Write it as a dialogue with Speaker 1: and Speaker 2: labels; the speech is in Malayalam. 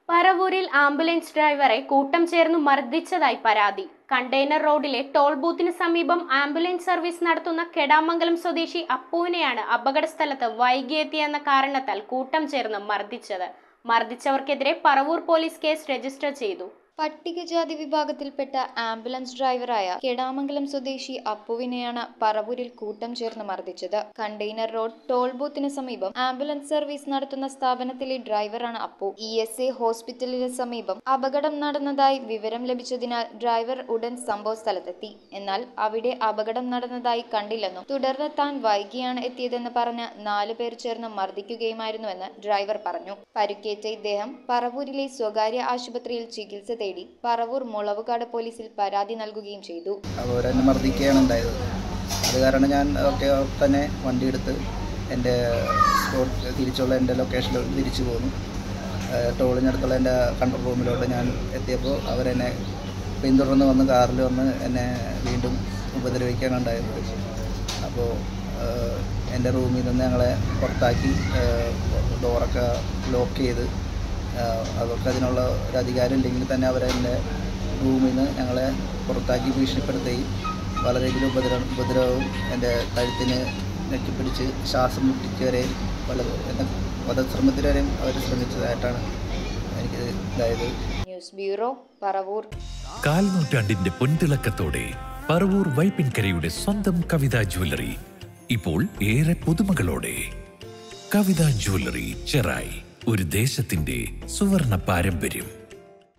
Speaker 1: പറവൂരിൽ ആംബുലൻസ് ഡ്രൈവറെ കൂട്ടം ചേർന്നു മർദ്ദിച്ചതായി പരാതി. കണ്ടെയ്നർ റോഡിലെ ടോൾ ബൂത്തിന് സമീപം ആംബുലൻസ് സർവീസ് നടത്തുന്ന കെടാമംഗലം സ്വദേശി അപ്പുവിനെയാണ് അപകട സ്ഥലത്ത് വൈകിയെത്തിയെന്ന കാരണത്താൽ കൂട്ടം ചേർന്ന് മർദ്ദിച്ചത്. മർദ്ദിച്ചവർക്കെതിരെ പറവൂർ പോലീസ് കേസ് രജിസ്റ്റർ ചെയ്തു.
Speaker 2: പട്ടികജാതി വിഭാഗത്തിൽപ്പെട്ട ആംബുലൻസ് ഡ്രൈവറായ കെടാമംഗലം സ്വദേശി അപ്പുവിനെയാണ് പറവൂരിൽ കൂട്ടം ചേർന്ന് മർദ്ദിച്ചത്. കണ്ടെയ്നർ റോഡ് ടോൾ ബൂത്തിന് സമീപം ആംബുലൻസ് സർവീസ് നടത്തുന്ന സ്ഥാപനത്തിലെ ഡ്രൈവറാണ് അപ്പു. ESA ഹോസ്പിറ്റലിന് സമീപം അപകടം നടന്നതായി വിവരം ലഭിച്ചതിനാൽ ഡ്രൈവർ ഉടൻ സംഭവ സ്ഥലത്തെത്തി. എന്നാൽ അവിടെ അപകടം നടന്നതായി കണ്ടില്ലെന്നും തുടർന്ന് താൻ വൈകിയാണ് എത്തിയതെന്ന് പറഞ്ഞ് 4 പേർ ചേർന്ന് മർദ്ദിക്കുകയുമായിരുന്നുവെന്ന് ഡ്രൈവർ പറഞ്ഞു. പരുക്കേറ്റ ഇദ്ദേഹം പറവൂരിലെ സ്വകാര്യ ആശുപത്രിയിൽ ചികിത്സ തേടി പറവൂർ മുളവുകാട് പോലീസിൽ പരാതി നൽകുകയും ചെയ്തു.
Speaker 3: അവരെന്നെ മർദ്ദിക്കുകയാണ് ഉണ്ടായത്. അത് കാരണം ഞാൻ തന്നെ വണ്ടി എടുത്ത് എൻ്റെ തിരിച്ചുള്ള എൻ്റെ ലൊക്കേഷനിൽ തിരിച്ചു പോന്നു. ടോളിനടുത്തുള്ള എൻ്റെ കൺട്രോൾ റൂമിലോട്ട് ഞാൻ എത്തിയപ്പോൾ അവരെന്നെ പിന്തുടർന്ന് വന്ന് കാറിൽ വന്ന് എന്നെ വീണ്ടും ഉപദ്രവിക്കുകയാണ് ഉണ്ടായത്. അപ്പോൾ എൻ്റെ റൂമിൽ നിന്ന് ഞങ്ങളെ പുറത്താക്കി ഡോറൊക്കെ ലോക്ക് ചെയ്ത് അവർക്ക് അതിനുള്ള ഒരു അധികാരം ഇല്ലെങ്കിൽ തന്നെ അവരെൻ്റെ റൂമിൽ നിന്ന് ഞങ്ങളെ പുറത്താക്കി ഭീഷണിപ്പെടുത്തുകയും വളരെയധികം ഉപദ്രവവും എൻ്റെ കഴുത്തിന് നെറ്റിപ്പിടിച്ച് ശ്വാസം മുട്ടിക്ക് വരെയും വധശ്രമത്തിന് വരെയും അവർ ശ്രമിച്ചതായിട്ടാണ് എനിക്ക് ഇതായത്.
Speaker 2: News bureau, Paravur.
Speaker 4: കാൽനൂറ്റാണ്ടിന്റെ പൊൻതിളക്കത്തോടെ പറവൂർ വൈപ്പിൻകരയുടെ സ്വന്തം കവിത ജ്വല്ലറി ഇപ്പോൾ ഏറെ പുതുമകളോടെ. കവിത ജ്വല്ലറി ചെറായി, ഒരു ദേശത്തിന്റെ സുവർണ പാരമ്പര്യം.